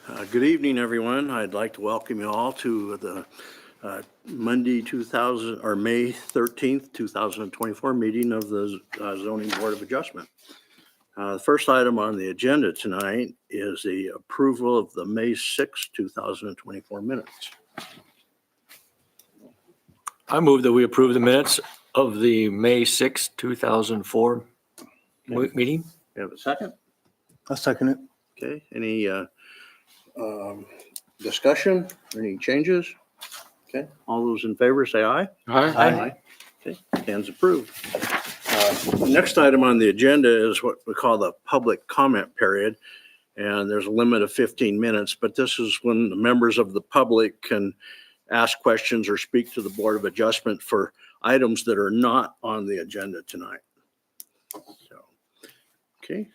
Good evening, everyone. I'd like to welcome you all to the Monday 2000 or May 13th, 2024 meeting of the Zoning Board of Adjustment. The first item on the agenda tonight is the approval of the May 6th, 2024 minutes. I move that we approve the minutes of the May 6, 2004 meeting. You have a second? I'll second it. Okay, any discussion, any changes? Okay, all those in favor say aye. Aye. Okay, stands approved. Next item on the agenda is what we call the public comment period. And there's a limit of 15 minutes, but this is when the members of the public can ask questions or speak to the Board of Adjustment for items that are not on the agenda tonight. So, okay.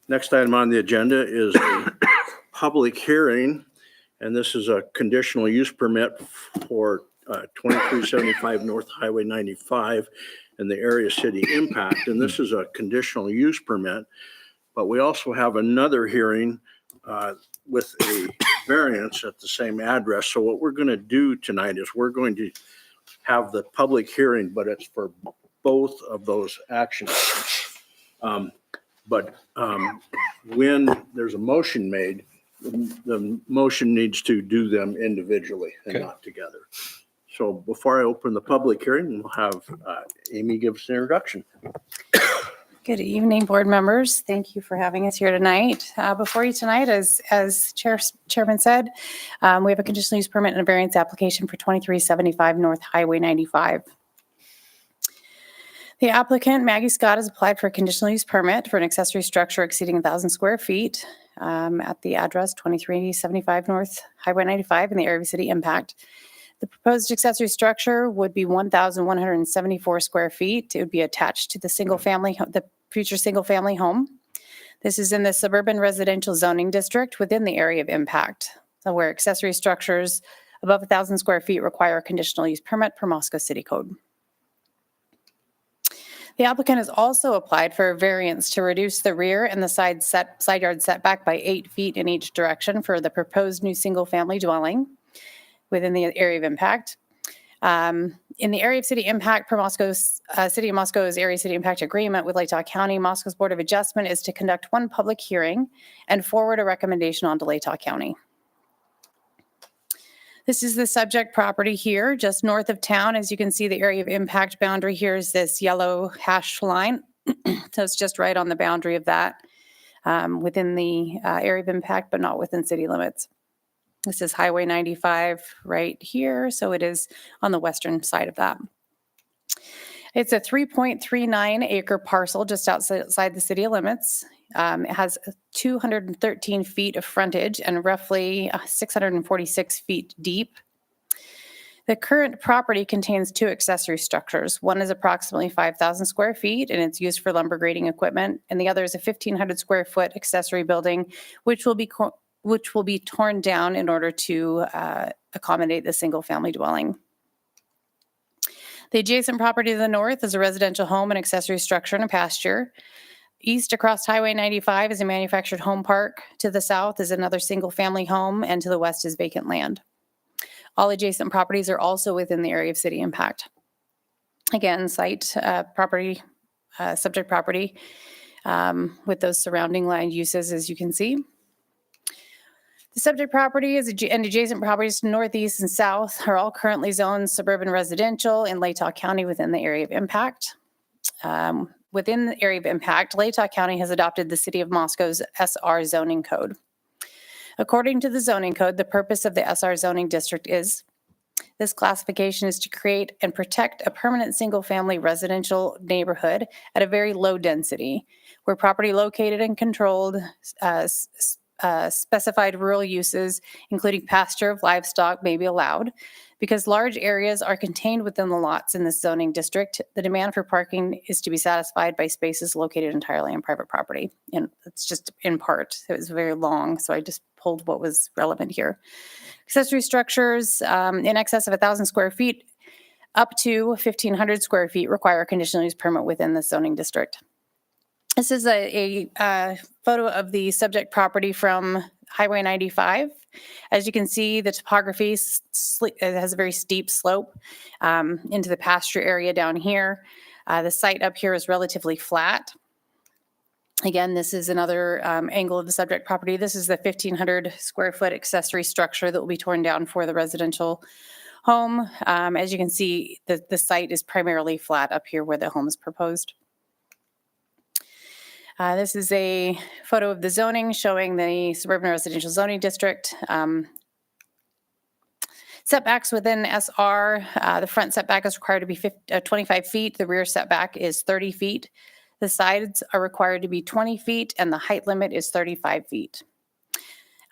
Next item on the agenda is a public hearing, and this is a conditional use permit for 2375 North Highway 95 and the area city impact. And this is a conditional use permit, but we also have another hearing with a variance at the same address. So what we're going to do tonight is we're going to have the public hearing, but it's for both of those actions. But when there's a motion made, the motion needs to do them individually and Okay. not together. So before I open the public hearing, we'll have Amy give us an introduction. Good evening, board members. Thank you for having us here tonight. Before you tonight, as Chairman said, we have a conditional use permit and a variance application for 2375 North Highway 95. The applicant, Maggie Scott, has applied for a conditional use permit for an accessory structure exceeding 1,000 square feet at the address 2375 North Highway 95 in the area of city impact. The proposed accessory structure would be 1,174 square feet. It would be attached to the future single-family home. This is in the suburban residential zoning district within the area of impact, so where accessory structures above 1,000 square feet require a conditional use permit per Moscow City Code. The applicant has also applied for a variance to reduce the rear and the side yard setback by 8 feet in each direction for the proposed new single-family dwelling within the area of impact. In the area of city impact per Moscow's City of Moscow's area city impact agreement with Latah County, Moscow's Board of Adjustment is to conduct one public hearing and forward a recommendation on to Latah County. This is the subject property here, just north of town. As you can see, the area of impact boundary here is this yellow hashed line. So it's just right on the boundary of that within the area of impact, but not within city limits. This is Highway 95 right here, so it is on the western side of that. It's a 3.39 acre parcel just outside the city limits. It has 213 feet of frontage and roughly 646 feet deep. The current property contains 2 accessory structures. One is approximately 5,000 square feet and it's used for lumber grading equipment, and the other is a 1,500 square foot accessory building, which will be torn down in order to accommodate the single-family dwelling. The adjacent property to the north is a residential home and accessory structure and a pasture. East across Highway 95 is a manufactured home park. To the south is another single-family home, and to the west is vacant land. All adjacent properties are also within the area of city impact. Again, subject property with those surrounding land uses, as you can see. The subject property and adjacent properties to northeast and south are all currently zoned suburban residential in Latah County within the area of impact. Within the area of impact, Latah County has adopted the City of Moscow's SR zoning code. According to the zoning code, the purpose of the SR zoning district is this classification is to create and protect a permanent single-family residential neighborhood at a very low density, where property located and controlled specified rural uses, including pasture of livestock, may be allowed. Because large areas are contained within the lots in this zoning district, the demand for parking is to be satisfied by spaces located entirely on private property. And it's just in part. It was very long, so I just pulled what was relevant here. Accessory structures in excess of 1,000 square feet up to 1,500 square feet require a conditional use permit within the zoning district. This is a photo of the subject property from Highway 95. As you can see, the topography it has a very steep slope into the pasture area down here. The site up here is relatively flat. Again, this is another angle of the subject property. This is the 1,500 square foot accessory structure that will be torn down for the residential home. As you can see, the site is primarily flat up here where the home is proposed. This is a photo of the zoning showing the suburban residential zoning district. Setbacks within SR, the front setback is required to be 25 feet. The rear setback is 30 feet. The sides are required to be 20 feet and the height limit is 35 feet.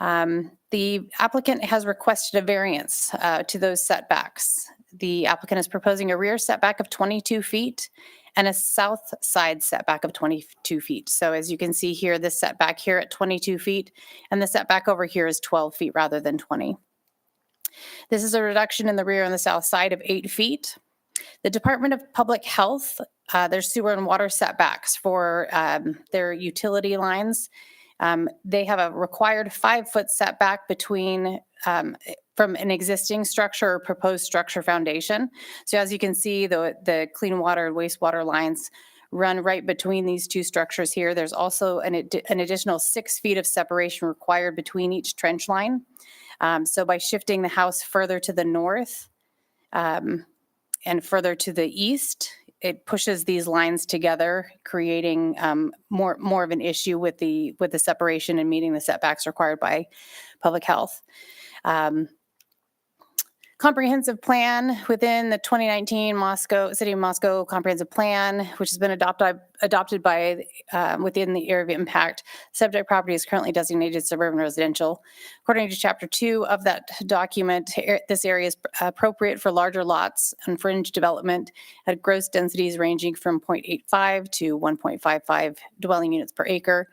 The applicant has requested a variance to those setbacks. The applicant is proposing a rear setback of 22 feet and a south side setback of 22 feet. So as you can see here, this setback here at 22 feet and the setback over here is 12 feet rather than 20. This is a reduction in the rear and the south side of 8 feet. The Department of Public Health, their sewer and water setbacks for their utility lines. They have a required 5-foot setback between from an existing structure or proposed structure foundation. So as you can see, the clean water and wastewater lines run right between these two structures here. There's also an additional 6 feet of separation required between each trench line. So by shifting the house further to the north and further to the east, it pushes these lines together, creating more of an issue with the separation and meeting the setbacks required by public health. Comprehensive plan within the 2019 City of Moscow Comprehensive Plan, which has been adopted by within the area of impact. Subject property is currently designated suburban residential. According to Chapter 2 of that document, this area is appropriate for larger lots and fringe development at gross densities ranging from 0.85 to 1.55 dwelling units per acre.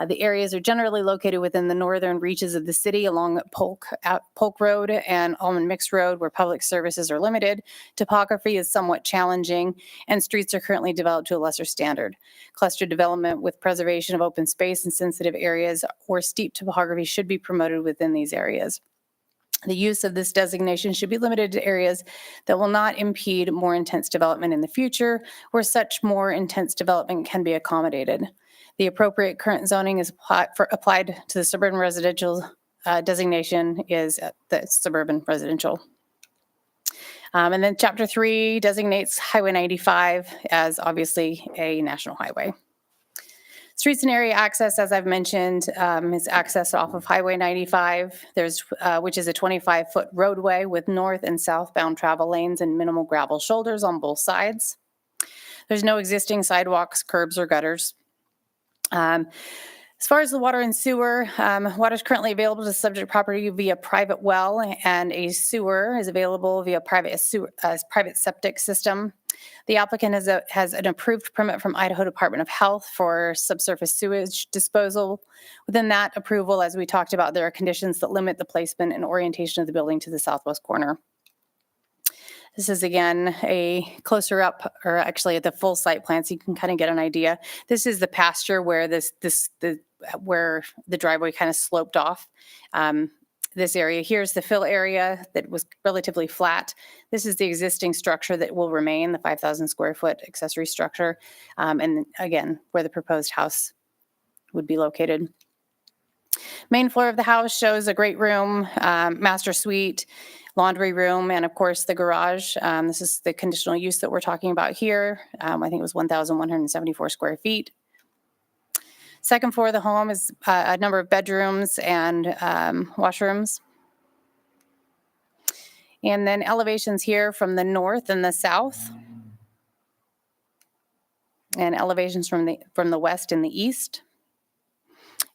The areas are generally located within the northern reaches of the city along Polk Road and Almond Mix Road, where public services are limited. Topography is somewhat challenging, and streets are currently developed to a lesser standard. Cluster development with preservation of open space and sensitive areas or steep topography should be promoted within these areas. The use of this designation should be limited to areas that will not impede more intense development in the future, where such more intense development can be accommodated. The appropriate current zoning is applied to the suburban residential designation is the suburban residential. And then Chapter 3 designates Highway 95 as obviously a national highway. Streets and area access, as I've mentioned, is access off of Highway 95, which is a 25-foot roadway with north and southbound travel lanes and minimal gravel shoulders on both sides. There's no existing sidewalks, curbs, or gutters. As far as the water and sewer, water is currently available to subject property via private well, and a sewer is available via private septic system. The applicant has an approved permit from Idaho Department of Health for subsurface sewage disposal. Within that approval, as we talked about, there are conditions that limit the placement and orientation of the building to the southwest corner. This is, again, a closer up, or actually at the full site plan, so you can kind of get an idea. This is the pasture where where the driveway kind of sloped off. This area here is the fill area that was relatively flat. This is the existing structure that will remain, the 5,000 square foot accessory structure. And again, where the proposed house would be located. Main floor of the house shows a great room, master suite, laundry room, and of course the garage. This is the conditional use that we're talking about here. I think it was 1,174 square feet. Second floor of the home is a number of bedrooms and washrooms. And then elevations here from the north and the south. And elevations from the west and the east.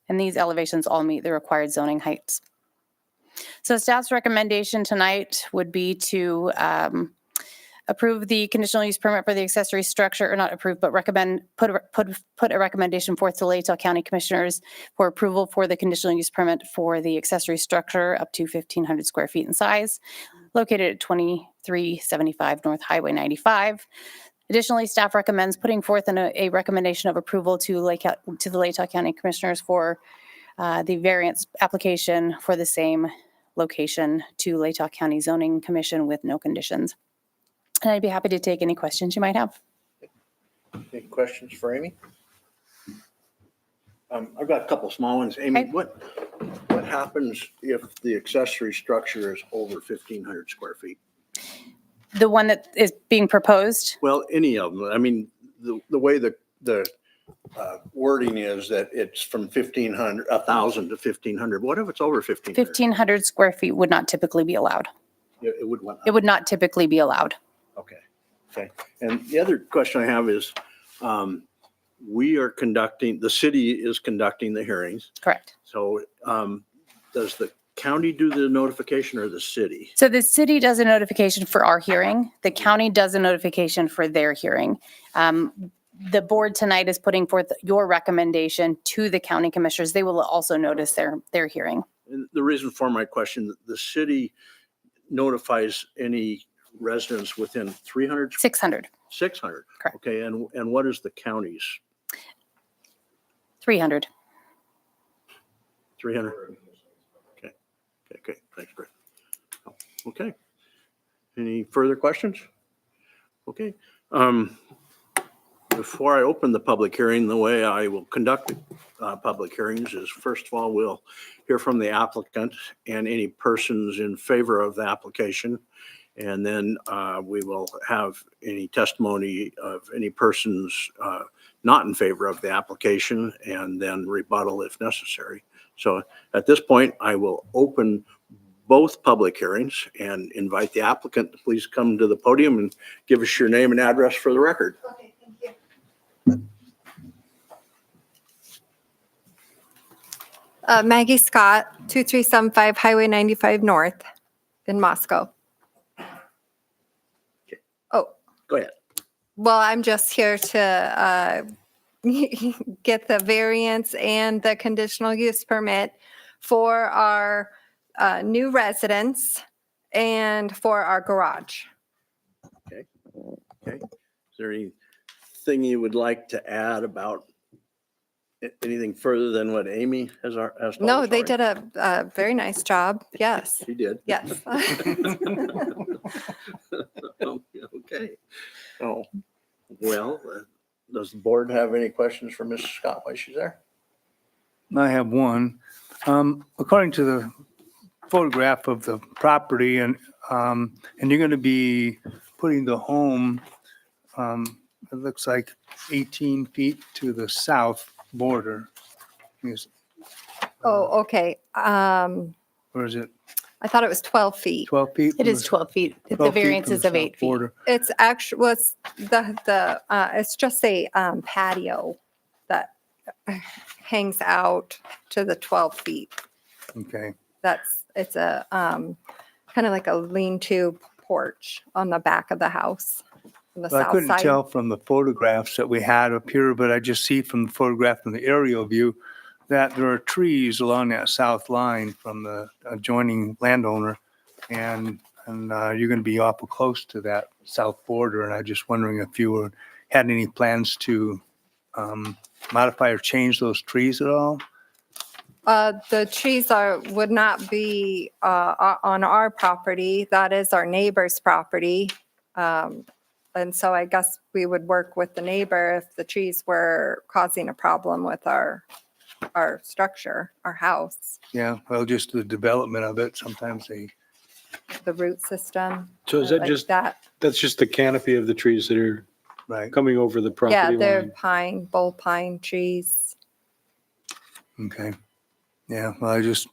And these elevations all meet the required zoning heights. So staff's recommendation tonight would be to approve the conditional use permit for the accessory structure, or not approve, but put a recommendation forth to Latah County Commissioners for approval for the conditional use permit for the accessory structure up to 1,500 square feet in size, located at 2375 North Highway 95. Additionally, staff recommends putting forth a recommendation of approval to the Latah County Commissioners for the variance application for the same location to Latah County Zoning Commission with no conditions. And I'd be happy to take any questions you might have. Any questions for Amy? I've got a couple small ones. Amy, Okay. what happens if the accessory structure is over 1,500 square feet? The one that is being proposed, Well, any of them. I mean, the way the wording is that it's from 1,000 to 1,500. What if it's over 1,500? 1,500 square feet would not typically be allowed. It would. It would not typically be allowed. Okay. Okay. And the other question I have is, the city is conducting the hearings. Correct. So does the county do the notification or the city? So the city does a notification for our hearing. The county does a notification for their hearing. The board tonight is putting forth your recommendation to the county commissioners. They will also notice their hearing. And the reason for my question, the city notifies any residents within 300, 600, 600? Correct. Okay, and what is the county's? 300. 300? Okay, thanks, Greg. Okay. Any further questions? Okay. Before I open the public hearing, the way I will conduct public hearings is, first of all, we'll hear from the applicant and any persons in favor of the application. And then we will have any testimony of any persons not in favor of the application, and then rebuttal if necessary. So at this point, I will open both public hearings and invite the applicant to please come to the podium and give us your name and address for the record. Okay, thank you. Maggie Scott, 2375 Highway 95 North in Moscow. Oh, Go ahead. well, I'm just here to get the variance and the conditional use permit for our new residence and for our garage. Okay. Is there anything you would like to add about anything further than what Amy has told No, us they already? did a very nice job. Yes, She did. yes. Okay. Oh, well, does the board have any questions for Mrs. Scott while she's there? I have one. According to the photograph of the property and you're going to be putting the home, it looks like 18 feet to the south border. Oh, okay. Or is it I thought it was 12 feet. 12 feet? It is 12 feet. The 12 feet variance from is the of south 8 feet. border. It's actually, well, it's just a patio that hangs out to the 12 feet. Okay. It's a kind of like a lean-to porch on the back of the house, on the Well, I south couldn't side. tell from the photographs that we had up here, but I just see from the photograph from the aerial view that there are trees along that south line from the adjoining landowner. And you're going to be awful close to that south border. And I'm just wondering if you had any plans to modify or change those trees at all? The trees would not be on our property. That is our neighbor's property. And so I guess we would work with the neighbor if the trees were causing a problem with our structure, our house, Yeah, well, just the development of it. Sometimes they, the root system. So is that like just, that? that's just the canopy of the trees that are right, coming over the Yeah, property they're line? bull pine trees. okay. Yeah, well, I just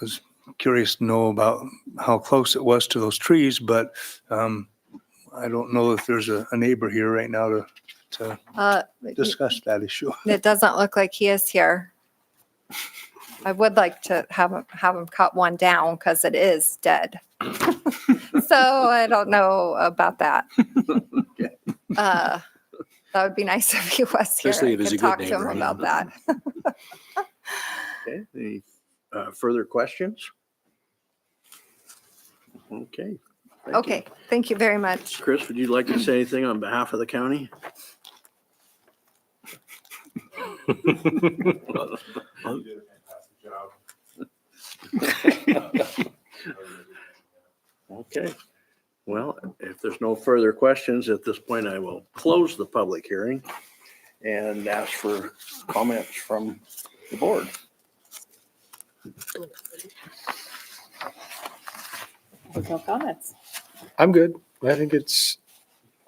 was curious to know about how close it was to those trees, but I don't know if there's a neighbor here right now to discuss that issue. It doesn't look like he is here. I would like to have him cut one down because it is dead. So I don't know about that. That would be nice if he was here. Especially I if he's could a good talk to him neighbor, about yeah. that. Okay, any further questions? Okay. Thank you. Okay, thank you very much. Chris, would you like to say anything on behalf of the county? Okay. Well, if there's no further questions at this point, I will close the public hearing and ask for comments from the board. No comments. I'm good. I think it's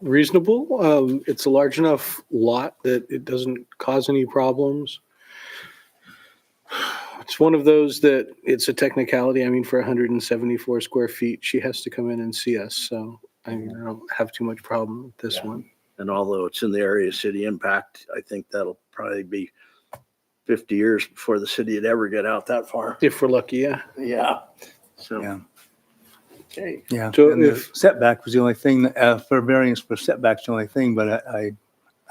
reasonable. It's a large enough lot that it doesn't cause any problems. It's one of those that it's a technicality. I mean, for 174 square feet, she has to come in and see us. So I don't have too much problem with this Yeah. one. And although it's in the area of city impact, I think that'll probably be 50 years before the city would ever get out that far. If we're lucky, yeah. Yeah. So, Yeah. okay. Yeah, So and the if- setback was the only thing, for variance for setback's the only thing, but I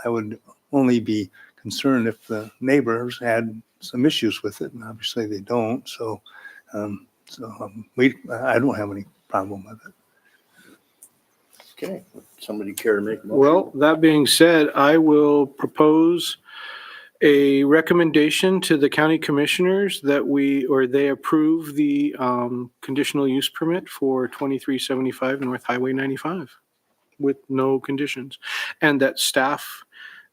would only be concerned if the neighbors had some issues with it, and obviously they don't, so, I don't have any problem with it. Okay. Somebody care to make a motion? Well, that being said, I will propose a recommendation to the county commissioners that they approve the conditional use permit for 2375 North Highway 95 with no conditions, and that staff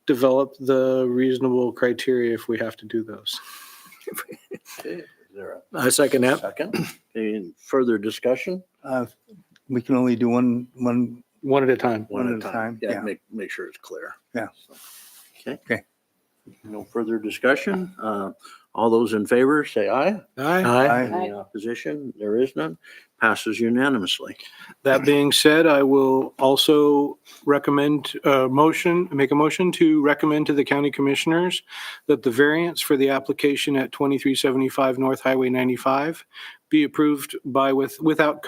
develop the reasonable criteria if we have to do those. Okay. Is there I second a that. second? Any further discussion? We can only do one, One at a time. One at a time, Yeah, yeah. make sure it's clear. Yeah. Okay. Okay. No further discussion. All those in favor, say aye. Aye. Aye. Any opposition? There is none. Passes unanimously. That being said, I will also make a motion to recommend to the county commissioners that the variance for the application at 2375 North Highway 95 be approved without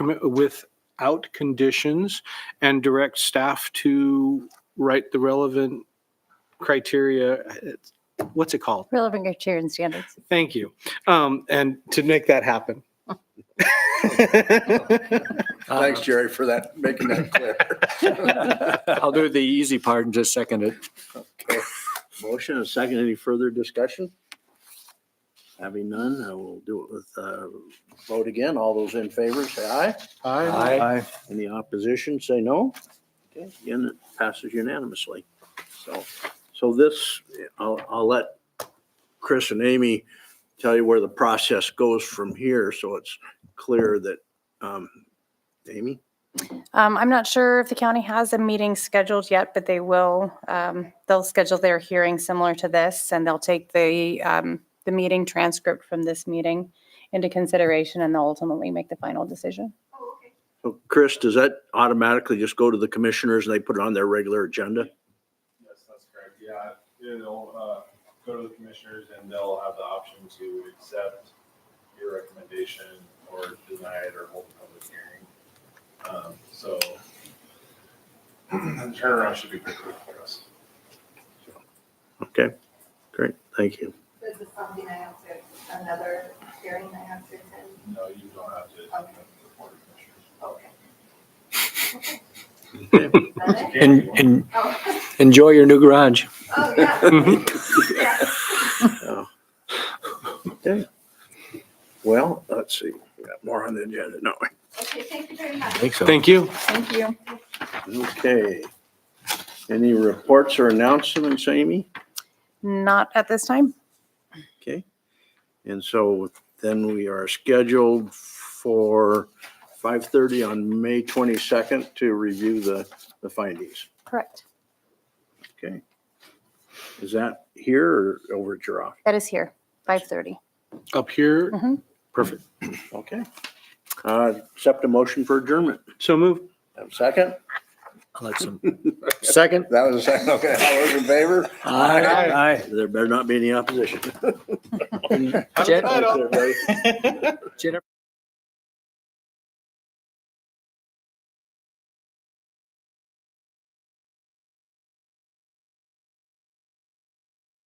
conditions, and direct staff to write the relevant criteria. What's it called? Relevant criteria and standards. Thank you. And to make that happen. Thanks, Jerry, for that, making that clear. I'll do the easy part and just second it. Okay. Motion and second. Any further discussion? Having none, I will do it with vote again. All those in favor, say aye. Aye. Any opposition, say no. Okay, again, it passes unanimously. So this, I'll let Chris and Amy tell you where the process goes from here, so it's clear that, Amy? I'm not sure if the county has a meeting scheduled yet, but they will. They'll schedule their hearing similar to this, and they'll take the meeting transcript from this meeting into consideration, and they'll ultimately make the final decision. So Chris, does that automatically just go to the commissioners and they put it on their regular agenda? Yes, that's correct. Yeah, it'll go to the commissioners and they'll have the option to accept your recommendation or deny it or hold a public hearing. So the turnaround should be pretty quick for us. Okay, great, thank you. Is this something I have to, another hearing I have to attend? No, you don't have to report to commissioners. Okay. That's it? And Oh, enjoy your new garage. oh, yeah. Yeah. Okay. Well, let's see, we got more on the agenda, no. Okay, thank you very much. I think so. Thank you. Thank you. Okay. Any reports or announcements, Amy? Not at this time. Okay. And so then we are scheduled for 5:30 on May 22nd to review the findings. Correct. Okay. Is that here or over at your office? That is here, 5:30. Up here. Mhm. Perfect. Okay. Accept a motion for adjournment. So move. Have a second? I'll let some. Second? That was a second. Okay. All those in favor? Aye. Aye. There better not be any opposition. Jen- Thanks, everybody. Jennifer?